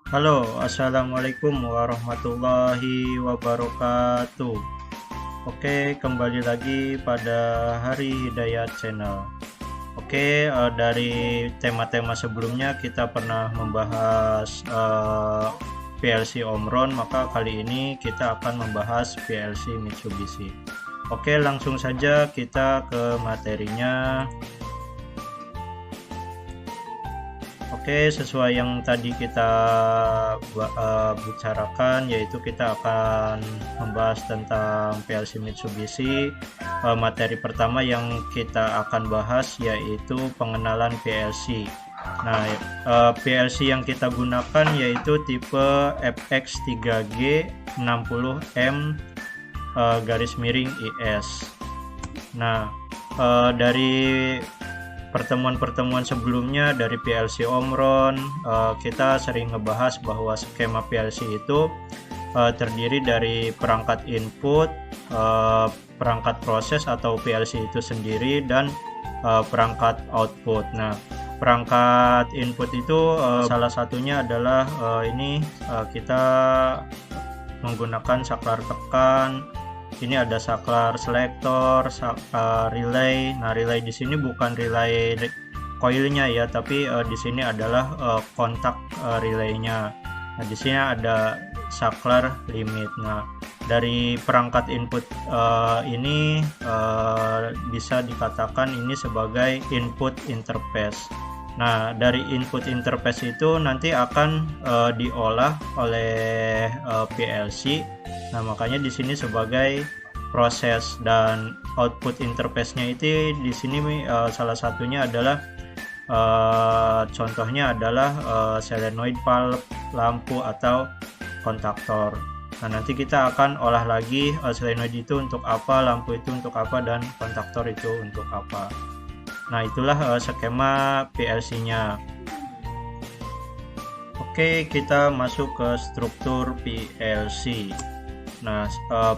Halo, assalamualaikum warahmatullahi wabarakatuh. Oke, kembali lagi pada Hari Hidayat Channel. Oke, dari tema-tema sebelumnya kita pernah membahas PLC Omron, maka kali ini kita akan membahas PLC Mitsubishi. Oke, langsung saja kita ke materinya. Oke, sesuai yang tadi kita bicarakan, yaitu kita akan membahas tentang PLC Mitsubishi. Materi pertama yang kita akan bahas yaitu pengenalan PLC. Nah, PLC yang kita gunakan yaitu tipe FX3G 60M garis miring IS. Nah, dari pertemuan-pertemuan sebelumnya dari PLC Omron, kita sering ngebahas bahwa skema PLC itu terdiri dari perangkat input, perangkat proses atau PLC itu sendiri, dan perangkat output. Nah, perangkat input itu salah satunya adalah kita menggunakan saklar tekan. Ini ada saklar selektor, relay. Nah, relay di sini bukan relay coilnya ya, tapi di sini adalah kontak relaynya. Nah, di sini ada saklar limit. Nah, dari perangkat input ini bisa dikatakan ini sebagai input interface. Nah, dari input interface itu nanti akan diolah oleh PLC. Nah, makanya di sini sebagai proses, dan output interface-nya itu di sini salah satunya adalah contohnya adalah solenoid valve, lampu atau kontaktor. Nah, nanti kita akan olah lagi solenoid itu untuk apa, lampu itu untuk apa, dan kontaktor itu untuk apa. Nah, itulah skema PLC-nya. Oke, kita masuk ke struktur PLC. Nah,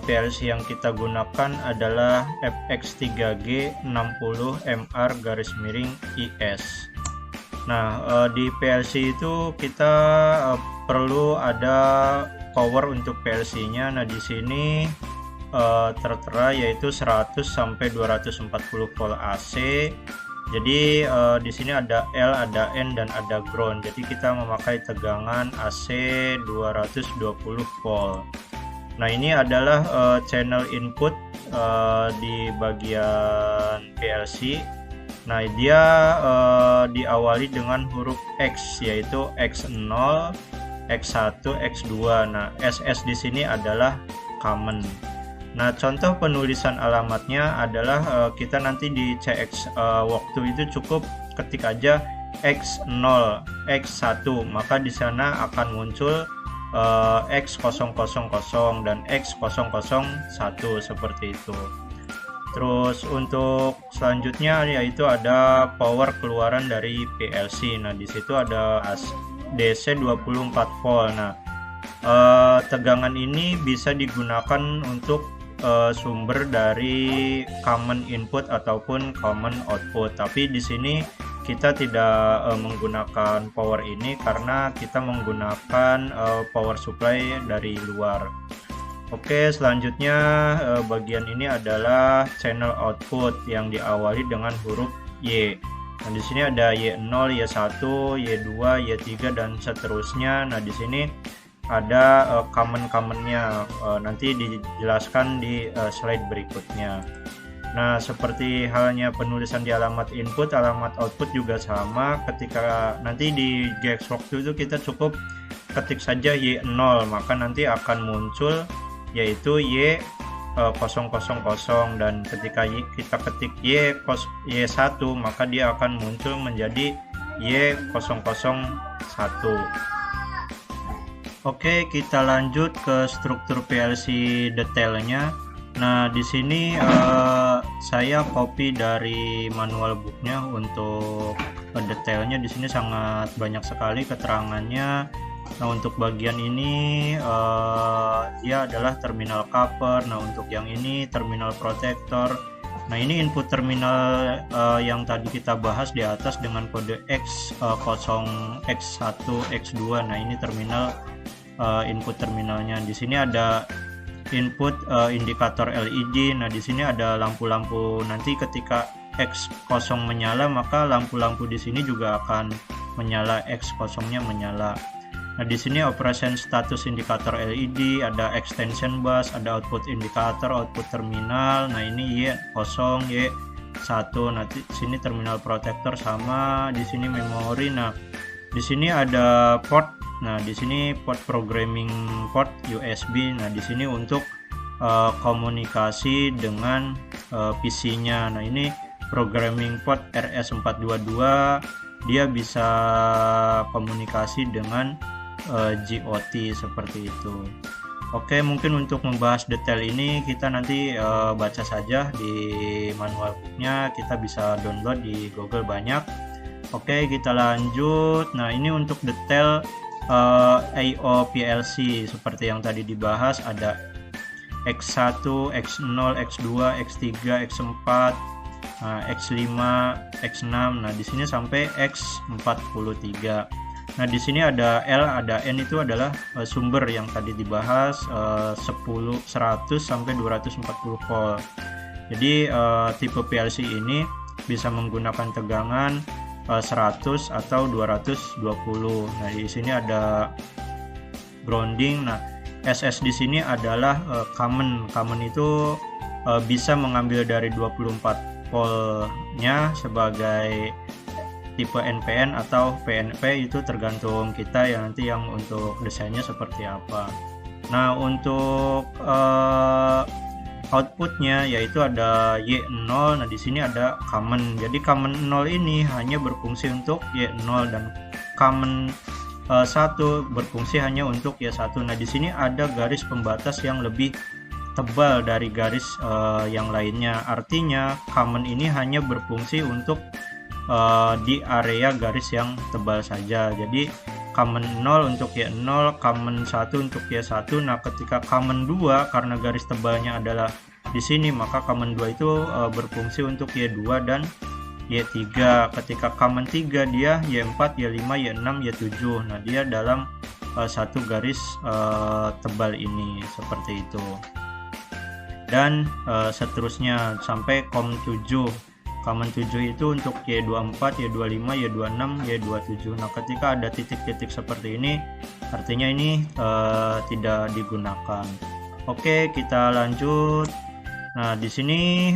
PLC yang kita gunakan adalah FX3G 60MR garis miring IS. Nah, di PLC itu kita perlu ada power untuk PLC-nya. Nah, di sini tertera yaitu 100 sampai 240 volt AC. Jadi di sini ada L, ada N, dan ada ground. Jadi kita memakai tegangan AC 220 volt. Nah, ini adalah channel input di bagian PLC. Nah, dia diawali dengan huruf X, yaitu X0, X1, X2. Nah, SS di sini adalah common. Nah, contoh penulisan alamatnya adalah kita nanti di CX waktu itu cukup ketik aja X0, X1, maka di sana akan muncul X000 dan X001 seperti itu. Terus untuk selanjutnya yaitu ada power keluaran dari PLC. Nah, di situ ada DC 24 volt. Nah, tegangan ini bisa digunakan untuk sumber dari common input ataupun common output. Tapi di sini kita tidak menggunakan power ini karena kita menggunakan power supply dari luar. Oke, selanjutnya bagian ini adalah channel output yang diawali dengan huruf Y. Nah, di sini ada Y0, Y1, Y2, Y3 dan seterusnya. Nah, di sini ada common-commonnya, nanti dijelaskan di slide berikutnya. Nah, seperti halnya penulisan di alamat input, alamat output juga sama. Ketika nanti di GX waktu itu kita cukup ketik saja Y0, maka nanti akan muncul yaitu Y000, dan ketika kita ketik Y1, maka dia akan muncul menjadi Y001. Oke, kita lanjut ke struktur PLC detailnya. Nah, di sini saya copy dari manual booknya untuk detailnya. Di sini sangat banyak sekali keterangannya. Nah, untuk bagian ini dia adalah terminal cover. Nah, untuk yang ini terminal protector. Nah, ini input terminal yang tadi kita bahas di atas dengan kode X0, X1, X2. Nah, ini terminal input terminalnya. Di sini ada input indikator LED. Nah, di sini ada lampu-lampu. Nanti ketika X0 menyala, maka lampu-lampu di sini juga akan menyala, X0-nya menyala. Nah, di sini operation status indikator LED, ada extension bus, ada output indikator, output terminal. Nah, ini Y0, Y1. Nah, di sini terminal protector sama, di sini memori. Nah, di sini ada port. Nah, di sini port programming port USB. Nah, di sini untuk komunikasi dengan PC-nya. Nah, ini programming port RS422, dia bisa komunikasi dengan GOT seperti itu. Oke, mungkin untuk membahas detail ini kita nanti baca saja di manual booknya, kita bisa download di Google banyak. Oke, kita lanjut. Nah, ini untuk detail I/O PLC seperti yang tadi dibahas, ada X1, X0, X2, X3, X4, X5, X6. Nah, di sini sampai X43. Nah, di sini ada L, ada N, itu adalah sumber yang tadi dibahas, 100 sampai 240 volt. Jadi tipe PLC ini bisa menggunakan tegangan 100 atau 220. Nah, di sini ada grounding. Nah, SS di sini adalah common. Common itu bisa mengambil dari 24 voltnya sebagai tipe NPN atau PNP, itu tergantung kita ya nanti yang untuk desainnya seperti apa. Nah, untuk outputnya yaitu ada Y0. Nah, di sini ada common. Jadi common 0 ini hanya berfungsi untuk Y0 dan common 1 berfungsi hanya untuk Y1. Nah, di sini ada garis pembatas yang lebih tebal dari garis yang lainnya. Artinya common ini hanya berfungsi untuk di area garis yang tebal saja. Jadi common 0 untuk Y0, common 1 untuk Y1. Nah, ketika common 2 karena garis tebalnya adalah di sini, maka common 2 itu berfungsi untuk Y2 dan Y3. Ketika common 3 dia Y4, Y5, Y6, Y7. Nah, dia dalam satu garis tebal ini seperti itu. Dan seterusnya sampai COM 7. Common 7 itu untuk Y24, Y25, Y26, Y27. Nah, ketika ada titik-titik seperti ini, artinya ini tidak digunakan. Oke, kita lanjut. Nah, di sini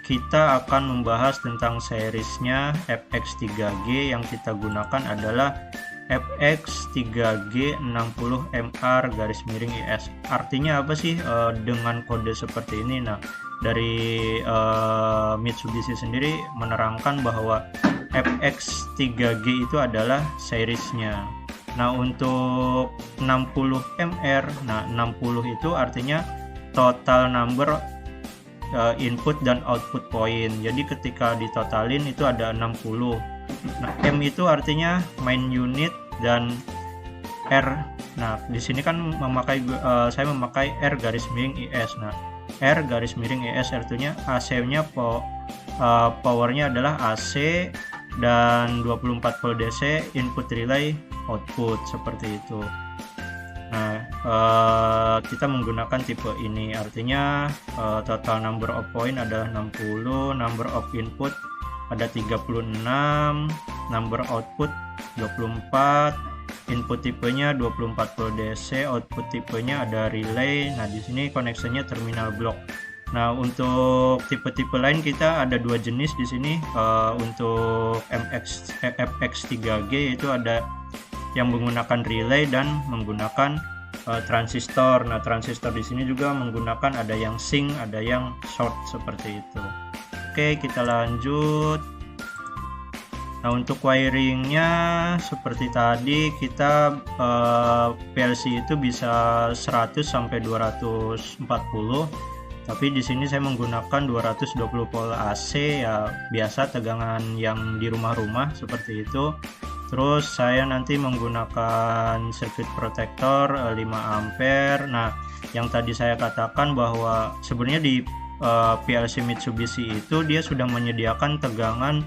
kita akan membahas tentang seriesnya FX3G. Yang kita gunakan adalah FX3G 60MR garis miring IS. Artinya apa sih dengan kode seperti ini? Nah, dari Mitsubishi sendiri menerangkan bahwa FX3G itu adalah seriesnya. Nah, untuk 60MR, nah 60 itu artinya total number input dan output point. Jadi ketika ditotalin itu ada 60. Nah, M itu artinya main unit dan R. Nah, di sini kan saya memakai R garis miring IS. Nah, R garis miring IS artinya AC-nya powernya adalah AC dan 24 volt DC input relay output seperti itu. Nah, kita menggunakan tipe ini, artinya total number of point adalah 60, number of input ada 36, number output 24, input tipenya 24 volt DC, output tipenya ada relay. Nah, di sini koneksinya terminal block. Nah, untuk tipe-tipe lain kita ada dua jenis di sini. Untuk FX3G itu ada yang menggunakan relay dan menggunakan transistor. Nah, transistor di sini juga menggunakan ada yang sync, ada yang short seperti itu. Oke, kita lanjut. Nah, untuk wiringnya seperti tadi kita PLC itu bisa 100 sampai 240. Tapi di sini saya menggunakan 220 volt AC ya, biasa tegangan yang di rumah-rumah seperti itu. Terus saya nanti menggunakan circuit protector 5 ampere. Nah, yang tadi saya katakan bahwa sebenarnya di PLC Mitsubishi itu dia sudah menyediakan tegangan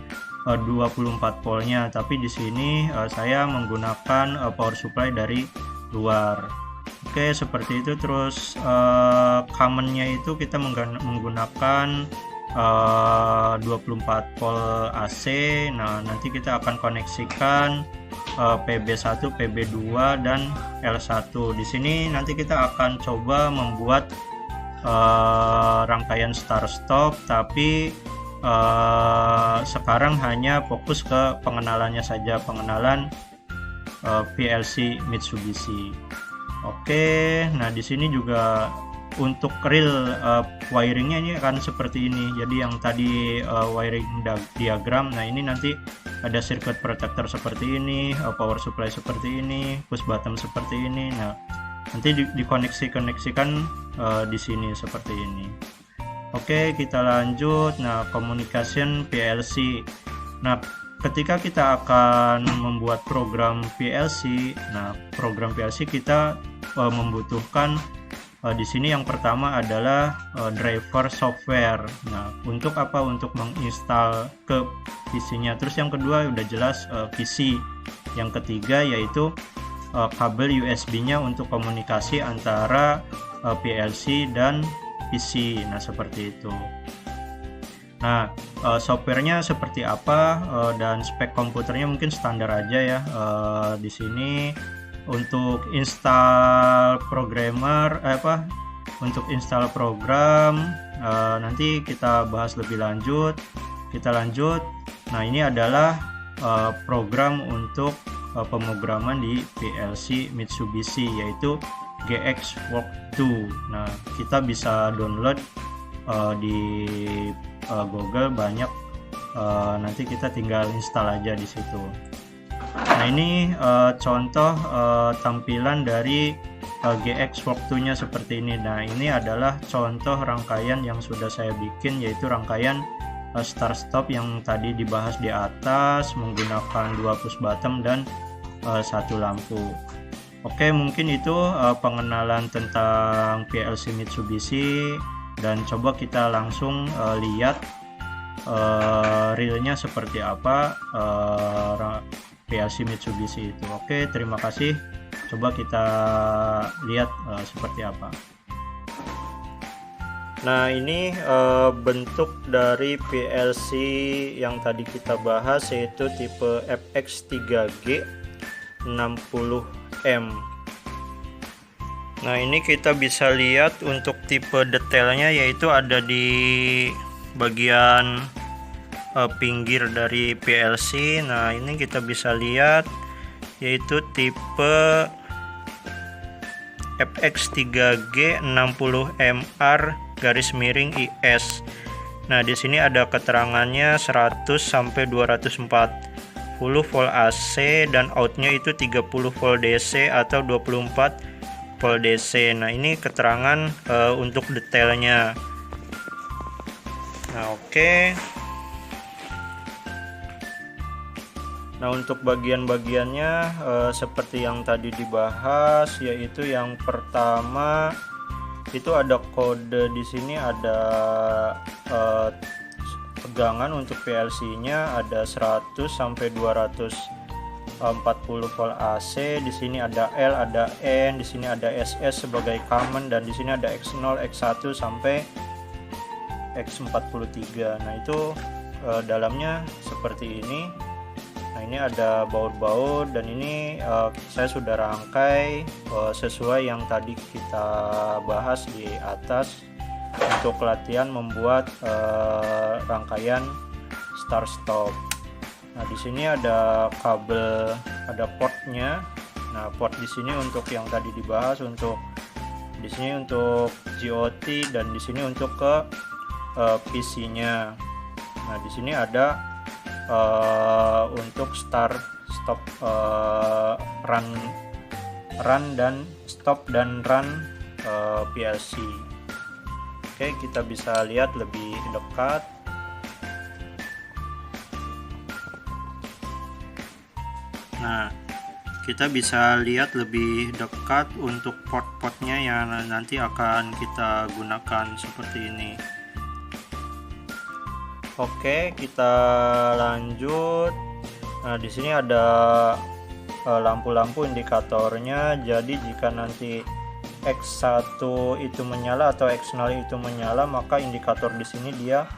24 voltnya, tapi di sini saya menggunakan power supply dari luar. Oke, seperti itu. Terus common-nya itu kita menggunakan 24 volt AC. Nah, nanti kita akan koneksikan PB1, PB2 dan L1. Di sini nanti kita akan coba membuat rangkaian start stop, tapi sekarang hanya fokus ke pengenalannya saja, pengenalan PLC Mitsubishi. Oke, nah di sini juga untuk real wiringnya ini akan seperti ini. Jadi yang tadi wiring diagram, nah ini nanti ada circuit protector seperti ini, power supply seperti ini, push button seperti ini. Nah, nanti dikoneksikan di sini seperti ini. Oke, kita lanjut. Nah, communication PLC. Nah, ketika kita akan membuat program PLC, nah program PLC kita membutuhkan di sini yang pertama adalah driver software. Nah, untuk apa? Untuk menginstal ke PC-nya. Terus yang kedua udah jelas PC. Yang ketiga yaitu kabel USB-nya untuk komunikasi antara PLC dan PC. Nah, seperti itu. Nah, softwarenya seperti apa dan spek komputernya mungkin standar aja ya. Di sini untuk install programmer untuk install program nanti kita bahas lebih lanjut. Kita lanjut. Nah, ini adalah program untuk pemrograman di PLC Mitsubishi, yaitu GXWorks 2. Nah, kita bisa download di Google banyak, nanti kita tinggal install aja di situ. Nah, ini contoh tampilan dari GXWorks 2-nya seperti ini. Nah, ini adalah contoh rangkaian yang sudah saya bikin, yaitu rangkaian start stop yang tadi dibahas di atas menggunakan 2 push button dan 1 lampu. Oke, mungkin itu pengenalan tentang PLC Mitsubishi, dan coba kita langsung lihat realnya seperti apa PLC Mitsubishi itu. Oke, terima kasih. Coba kita lihat seperti apa. Nah, ini bentuk dari PLC yang tadi kita bahas, yaitu tipe FX3G 60M. Nah, ini kita bisa lihat untuk tipe detailnya, yaitu ada di bagian pinggir dari PLC. Nah, ini kita bisa lihat yaitu tipe FX3G 60MR garis miring IS. Nah, di sini ada keterangannya 100 sampai 240 volt AC dan outnya itu 30 volt DC atau 24 volt DC. Nah, ini keterangan untuk detailnya. Nah, oke. Nah, untuk bagian-bagiannya seperti yang tadi dibahas, yaitu yang pertama itu ada kode di sini, ada tegangan untuk PLC-nya ada 100 sampai 240 volt AC. Di sini ada L, ada N, di sini ada SS sebagai common, dan di sini ada X0, X1 sampai X43. Nah, itu dalamnya seperti ini. Nah, ini ada baut-baut, dan ini saya sudah rangkai sesuai yang tadi kita bahas di atas untuk latihan membuat rangkaian start stop. Nah, di sini ada kabel, ada portnya. Nah, port di sini untuk yang tadi dibahas, untuk di sini untuk GOT, dan di sini untuk ke PC-nya. Nah, di sini ada untuk start stop, run dan stop dan run PLC. Oke, kita bisa lihat lebih dekat. Nah, kita bisa lihat lebih dekat untuk port-portnya yang nanti akan kita gunakan seperti ini. Oke, kita lanjut. Nah, di sini ada lampu-lampu indikatornya. Jadi jika nanti X1 itu menyala atau X0 itu menyala, maka indikator di sini dia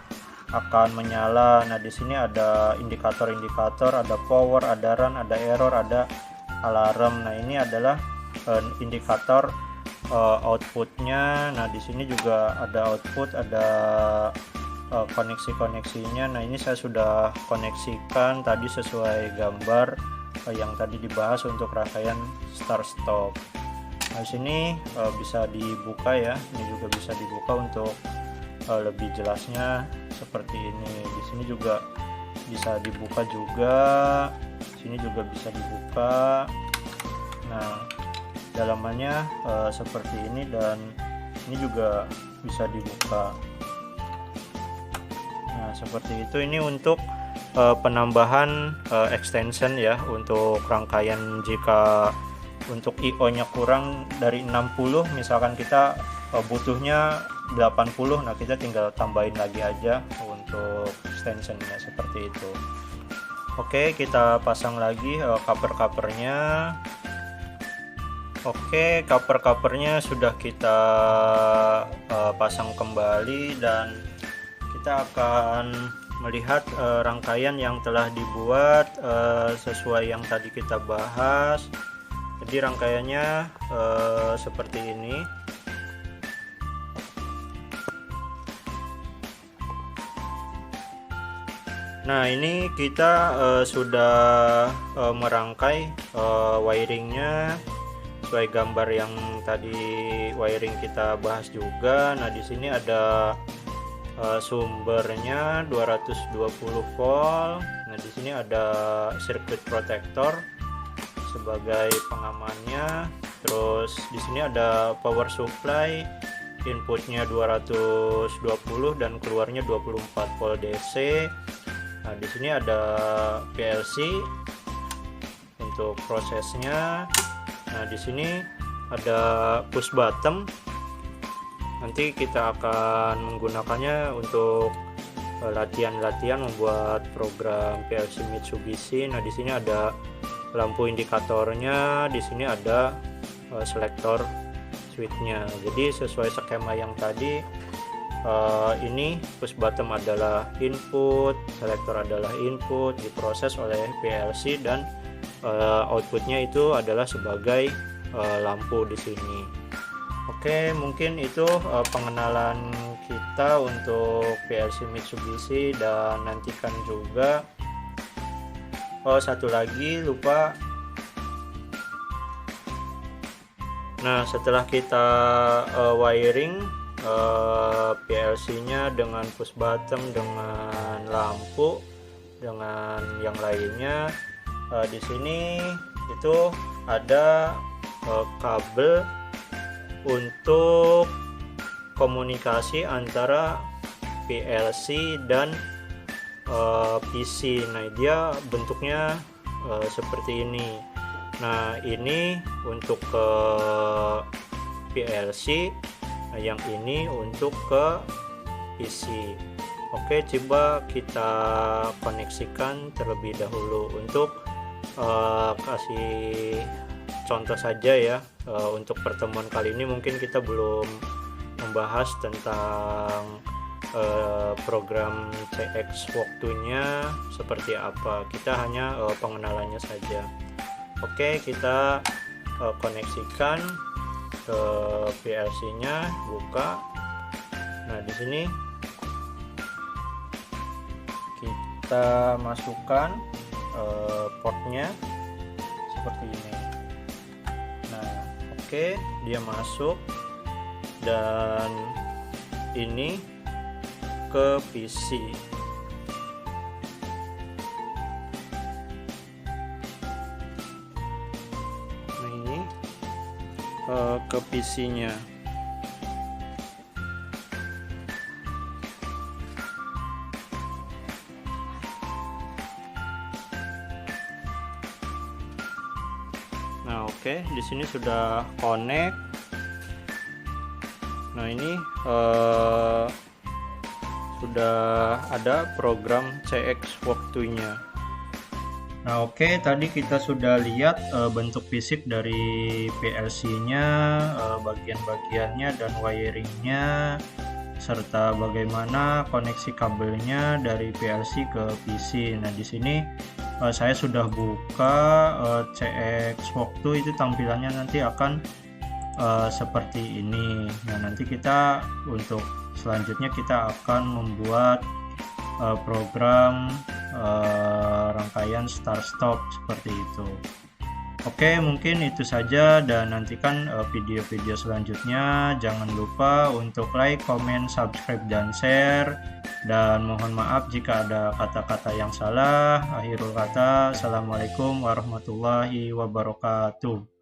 akan menyala. Nah, di sini ada indikator-indikator, ada power, ada run, ada error, ada alarm. Nah, ini adalah indikator outputnya. Nah, di sini juga ada output, ada koneksi-koneksinya. Nah, ini saya sudah koneksikan tadi sesuai gambar yang tadi dibahas untuk rangkaian start stop. Nah, sini bisa dibuka ya. Ini juga bisa dibuka untuk lebih jelasnya seperti ini. Di sini juga bisa dibuka juga. Sini juga bisa dibuka. Nah, dalamannya seperti ini, dan ini juga bisa dibuka. Nah, seperti itu. Ini untuk penambahan extension ya, untuk rangkaian. Jika untuk IO nya kurang dari 60, misalkan kita butuhnya 80, nah kita tinggal tambahin lagi aja untuk extensionnya seperti itu. Oke, kita pasang lagi cover-covernya. Oke, cover-covernya sudah kita pasang kembali, dan kita akan melihat rangkaian yang telah dibuat sesuai yang tadi kita bahas. Jadi rangkaiannya seperti ini. Nah, ini kita sudah merangkai wiringnya sesuai gambar yang tadi wiring kita bahas juga. Nah, di sini ada sumbernya 220 volt. Nah, di sini ada circuit protector sebagai pengamannya. Terus di sini ada power supply, inputnya 220 dan keluarnya 24 volt DC. Nah, di sini ada PLC untuk prosesnya. Nah, di sini ada push button. Nanti kita akan menggunakannya untuk latihan-latihan membuat program PLC Mitsubishi. Nah, di sini ada lampu indikatornya, di sini ada selektor switchnya. Jadi sesuai skema yang tadi, ini push button adalah input, selektor adalah input, diproses oleh PLC, dan outputnya itu adalah sebagai lampu di sini. Oke, mungkin itu pengenalan kita untuk PLC Mitsubishi, dan nantikan juga. Oh, satu lagi lupa. Nah, setelah kita wiring PLC-nya dengan push button, dengan lampu, dengan yang lainnya, di sini itu ada kabel untuk komunikasi antara PLC dan PC. Nah, dia bentuknya seperti ini. Nah, ini untuk ke PLC, nah, yang ini untuk ke PC. Oke, coba kita koneksikan terlebih dahulu. Untuk kasih contoh saja ya, untuk pertemuan kali ini mungkin kita belum membahas tentang program CX waktunya seperti apa. Kita hanya pengenalannya saja. Oke, kita koneksikan ke PLC-nya, buka. Nah, di sini kita masukkan portnya seperti ini. Nah, oke, dia masuk, dan ini ke PC. Nah, ini ke PC-nya. Nah, oke, di sini sudah connect. Nah, ini sudah ada program CX waktunya. Nah, oke, tadi kita sudah lihat bentuk fisik dari PLC-nya, bagian-bagiannya dan wiringnya, serta bagaimana koneksi kabelnya dari PLC ke PC. Nah, di sini saya sudah buka CX waktu, itu tampilannya nanti akan seperti ini. Nah, nanti kita untuk selanjutnya kita akan membuat program rangkaian start stop seperti itu. Oke, mungkin itu saja, dan nantikan video-video selanjutnya. Jangan lupa untuk like, comment, subscribe, dan share. Dan mohon maaf jika ada kata-kata yang salah. Akhirul kata, assalamualaikum warahmatullahi wabarakatuh.